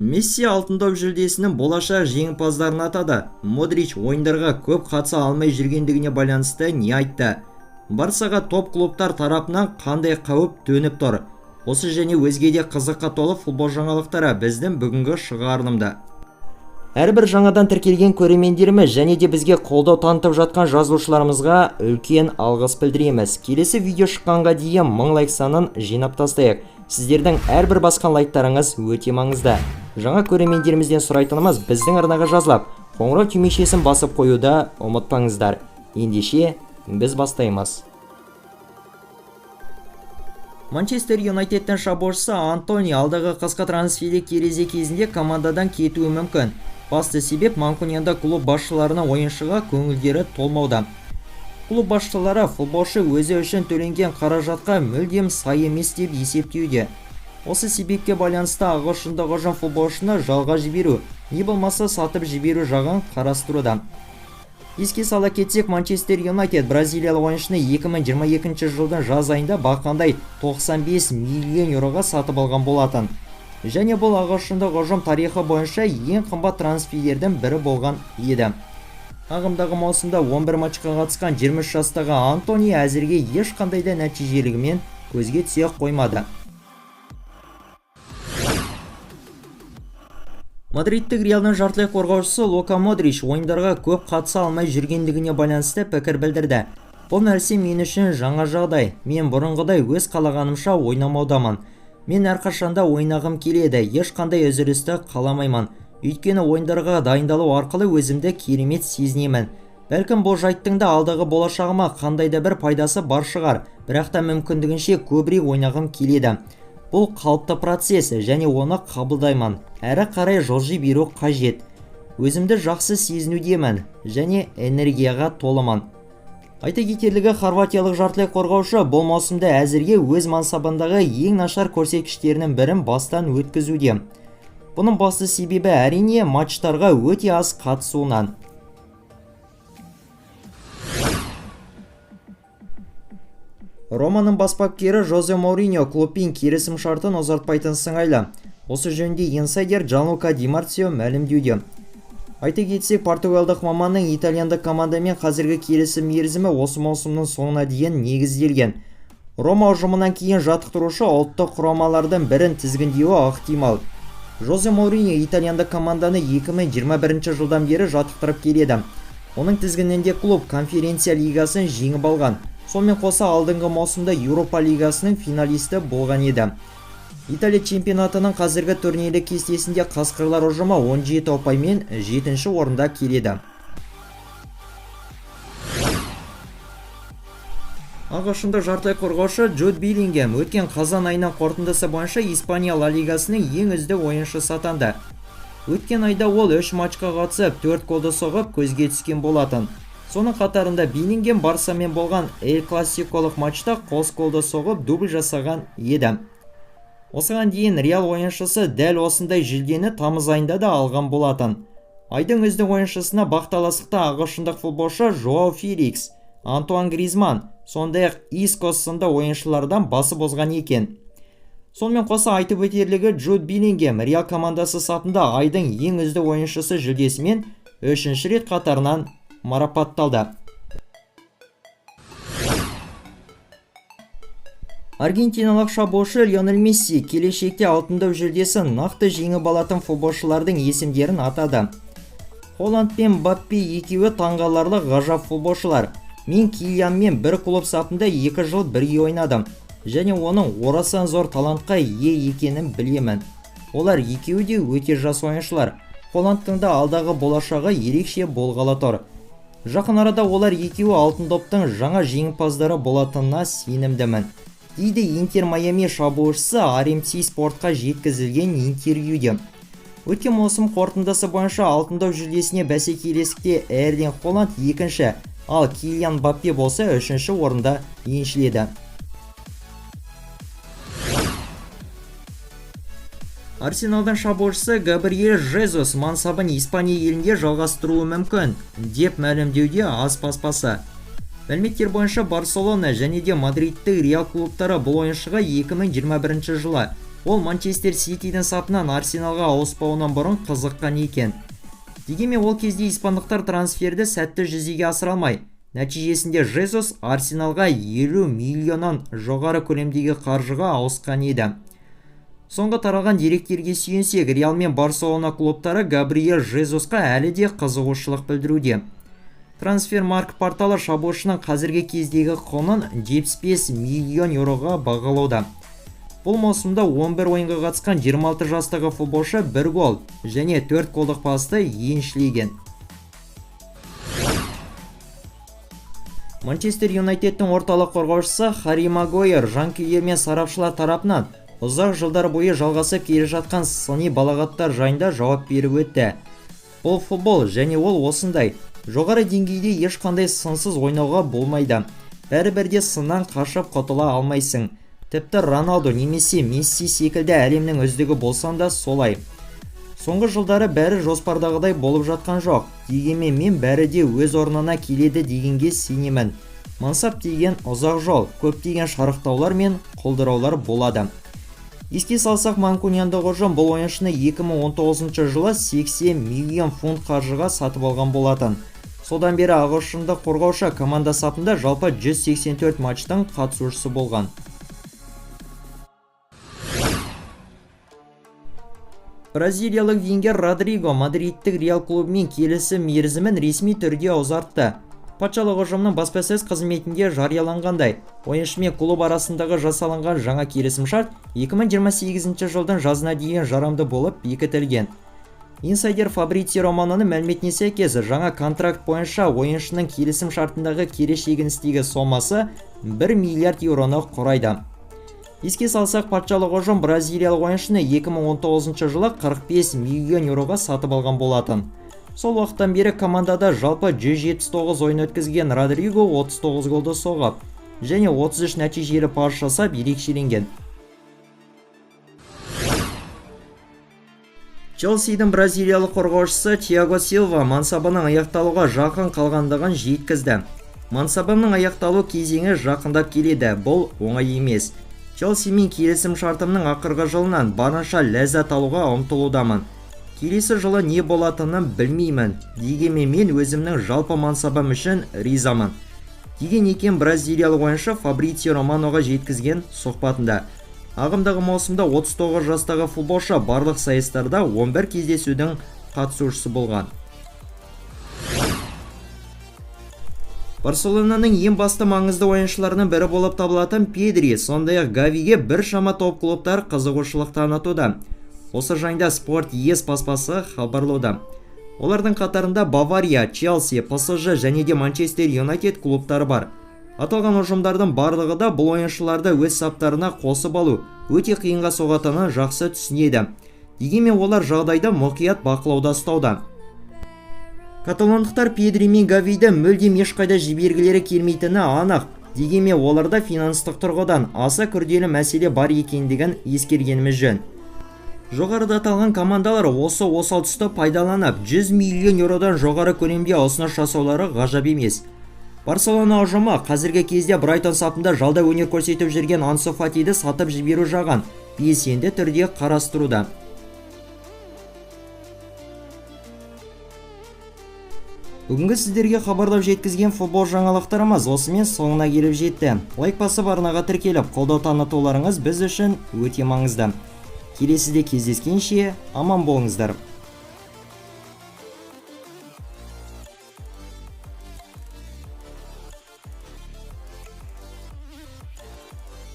Месси алтын доп жүлдесінің болашақ жеңімпаздарын атады. Модрич ойындарға көп қатыса алмай жүргендігіне байланысты не айтты? Барсаға топ клубтар тарапынан қандай қауіп төніп тұр? Осы және өзге де қызыққа толы футбол жаңалықтары біздің бүгінгі шығарылымда. Әрбір жаңадан тіркелген көрермендеріміз және де бізге қолдау танытып жатқан жазылушыларымызға үлкен алғыс білдіреміз. Келесі видео шыққанға дейін 1000 лайк санын жинап тастайық. Сіздердің әрбір басқан лайктарыңыз өте маңызды. Жаңа көрермендерімізден сұрайтынымыз біздің арнаға жазылып, қоңырау түймешесін басып қоюды ұмытпаңыздар. Ендеше біз бастаймыз. Манчестер Юнайтедтің шабуылшысы Антони алдағы қысқы трансферлік терезе кезінде командадан кетуі мүмкін. Басты себеп Манкуньяда клуб басшыларының ойыншыға көңілдері толмауда. Клуб басшылары футболшы өзі үшін төленген қаражатқа мүлдем сай емес деп есептеуде. Осы себепке байланысты ағылшындық ұжым футболшыны жалға жіберу, не болмаса сатып жіберу жағын қарастыруда. Еске сала кетсек, Манчестер Юнайтед бразилиялық ойыншыны 2022 жылдың жаз айында бақандай 95 миллион еуроға сатып алған болатын. Және бұл ағылшындық ұжым тарихы бойынша ең қымбат трансферлердің бірі болған еді. Ағымдағы маусымда 11 матчқа қатысқан 23 жастағы Антони әзірге ешқандай да нәтижелігімен көзге түсе қоймады. Мадридтік Реалдың жартылай қорғаушысы Лука Модрич ойындарға көп қатыса алмай жүргендігіне байланысты пікір білдірді. Бұл нәрсе мен үшін жаңа жағдай. Мен бұрынғыдай өз қалағанымша ойнамаудамын. Мен әрқашанда ойнағым келеді, ешқандай үзілісті қаламаймын. Өйткені ойындарға дайындалу арқылы өзімді керемет сезінемін. Бәлкім бұл жайттың да алдағы болашағыма қандай да бір пайдасы бар шығар, бірақ та мүмкіндігінше көбірек ойнағым келеді. Бұл қалыпты процесс және оны қабылдаймын. Әрі қарай жылжи беру қажет. Өзімді жақсы сезінудемін және энергияға толымын. Айта кетерлігі, хорватиялық жартылай қорғаушы бұл маусымда әзірге өз мансабындағы ең нашар көрсеткіштерінің бірін бастан өткізуде. Бұның басты себебі әрине матчтарға өте аз қатысуынан. Романың бас бапкері Жозе Моуриньо клубпен келісім шартын ұзартпайтын сыңайлы. Осы жөнінде инсайдер Джанлука Ди Марцио мәлімдеуде. Айта кетсек, португалдық маманның итальяндық командамен қазіргі келісім мерзімі осы маусымның соңына дейін негізделген. Рома ұжымынан кейін жаттықтырушы ұлттық құрамалардың бірін тізгіндеуі ықтимал. Жозе Моуриньо итальяндық команданы 2021 жылдан бері жаттықтырып келеді. Оның тізгінінде клуб конференция лигасын жеңіп алған. Сонымен қоса алдыңғы маусымда Еуропа лигасының финалисті болған еді. Италия чемпионатының қазіргі турнирлік кестесінде қасқырлар ұжымы 17 ұпаймен 7-ші орында келеді. Ағылшындық жартылай қорғаушы Джуд Беллингем өткен қазан айының қорытындысы бойынша Испания Ла Лигасының ең үздік ойыншысы атанды. Өткен айда ол 3 матчқа қатысып 4 голды соғып көзге түскен болатын. Соның қатарында Беллингем Барсамен болған Эль Классиколық матчта қос голды соғып дубль жасаған еді. Осыған дейін Реал ойыншысы дәл осындай жүлдені тамыз айында да алған болатын. Айдың үздік ойыншысына бақталастықта ағылшындық футболшы Жоау Феликс, Антуан Гризман, сондай-ақ Иско сынды ойыншылардан басып озған екен. Сонымен қоса айтып өтерлігі, Джуд Беллингем Реал командасы сапында айдың ең үздік ойыншысы жүлдесімен 3-ші рет қатарынан марапатталды. Аргентиналық шабуылшы Лионель Месси келешекте алтын доп жүлдесін нақты жеңіп алатын футболшылардың есімдерін атады. Холланд пен Мбаппе екеуі таңғаларлық ғажап футболшылар. Мен Кильянмен бір клуб сапында 2 жыл бірге ойнадым және оның орасан зор талантқа ие екенін білемін. Олар екеуі де өте жас ойыншылар. Холландтың да алдағы болашағы ерекше болғалы тұр. Жақын арада олар екеуі алтын доптың жаңа жеңімпаздары болатынына сенімдімін, дейді Интер Майами шабуылшысы RMC спортқа жеткізілген интервьюде. Өткен маусым қорытындысы бойынша алтын доп жүлдесіне бәсекелестікте Эрлинг Холланд 2-ші, ал Кильян Мбаппе болса 3-ші орында еншіледі. Арсеналдың шабуылшысы Габриэль Жезус мансабын Испания елінде жалғастыруы мүмкін, деп мәлімдеуде аз баспасы. Мәліметтер бойынша Барселона және де Мадридтік Реал клубтары бұл ойыншыға 2021 жылы Ол Манчестер Ситидің сапынан Арсеналға ауыспауынан бұрын қызыққан екен. Дегенмен ол кезде испандықтар трансферді сәтті жүзеге асыра алмай, нәтижесінде Жезус Арсеналға 50 миллионнан жоғары көлемдегі қаржыға ауысқан еді. Соңғы таралған деректерге сүйенсек, Реал мен Барселона клубтары Габриэль Жезусқа әлі де қызығушылық білдіруде. Трансфермаркт порталы шабуылшының қазіргі кездегі құнын 75 миллион еуроға бағалауда. Бұл маусымда 11 ойынға қатысқан 26 жастағы футболшы 1 гол және 4 голдық пасты еншілеген. Манчестер Юнайтедтің орталық қорғаушысы Харри Магуайр жанкүйерлер мен сарапшылар тарапынан ұзақ жылдар бойы жалғасып келе жатқан сыни балағаттар жайында жауап беріп өтті. Бұл футбол және ол осындай. Жоғары деңгейде ешқандай сынсыз ойнауға болмайды. Бәрібірде сыннан қашып құтыла алмайсың. Тіпті Роналду немесе Месси секілді әлемнің үздігі болсан да солай. Соңғы жылдары бәрі жоспардағыдай болып жатқан жоқ. Дегенмен мен бәрі де өз орнына келеді дегенге сенемін. Мансап деген ұзақ жол, көптеген шарықтаулар мен құлдыраулар болады. Еске салсақ, манкуниандық ұжым бұл ойыншыны 2019 жылы 80 миллион фунт қаржыға сатып алған болатын. Содан бері ағылшындық қорғаушы команда сапында жалпы 184 матчтың қатысушысы болған. Бразилиялық вингер Родриго Мадридтік Реал клубымен келісім мерзімін ресми түрде ұзартты. Патшалық ұжымның баспасөз қызметінде жарияланғандай, ойыншы мен клуб арасындағы жасалынған жаңа келісімшарт 2028 жылдың жазына дейін жарамды болып бекітілген. Инсайдер Фабрицио Романоның мәліметіне сәйкес, жаңа контракт бойынша ойыншының келісімшартындағы шегіністегі сомасы 1 миллиард еуроны құрайды. Еске салсақ, патшалық ұжым бразилиялық ойыншыны 2019 жылы 45 миллион еуроға сатып алған болатын. Сол уақыттан бері командада жалпы 179 ойын өткізген Родриго 39 голды соғып, және 33 нәтижелі пас жасап ерекшеленген. Челсидің бразилиялық қорғаушысы Тиаго Силва мансабының аяқталуға жақын қалғандығын жеткізді. Мансабының аяқталу кезеңі жақындап келеді, бұл оңай емес. Челсимен келісім шартымның ақырғы жылынан барынша ләззат алуға ұмтылудамын. Келесі жылы не болатынын білмеймін. Дегенмен мен өзімнің жалпы мансабым үшін ризамын. Деген екен бразилиялық ойыншы Фабрицио Романоға жеткізген сұхбатында. Ағымдағы маусымда 39 жастағы футболшы барлық сайыстарда 11 кездесудің қатысушысы болған. Барселонаның ең басты маңызды ойыншыларының бірі болып табылатын Педри, сондай-ақ Гавиге біршама топ клубтар қызығушылық танытуда. Осы жайында Sport ес баспасы хабарлауда. Олардың қатарында Бавария, Челси, ПСЖ және де Манчестер Юнайтед клубтары бар. Аталған ұжымдардың барлығы да бұл ойыншыларды өз саптарына қосып алу өте қиынға соғатынын жақсы түсінеді. Дегенмен олар жағдайды мұқият бақылауда ұстауда. Каталондықтар Педри мен Гавиді мүлдем ешқайда жібергілері келмейтіні анық. Дегенмен оларда финанстық тұрғыдан аса күрделі мәселе бар екендігін ескергеніміз жөн. Жоғарыда аталған командалар осы осал тұсты пайдаланып 100 миллион еуродан жоғары көлемде ұсыныс жасаулары ғажап емес. Барселона ұжымы қазіргі кезде Брайтон сапында жалда өнер көрсетіп жүрген Ансу Фатиді сатып жіберу жағын белсенді түрде қарастыруда. Бүгінгі сіздерге хабарлап жеткізген футбол жаңалықтарымыз осымен соңына келіп жетті. Лайк басып арнаға тіркеліп, қолдау танытуларыңыз біз үшін өте маңызды. Келесіде кездескенше аман болыңыздар.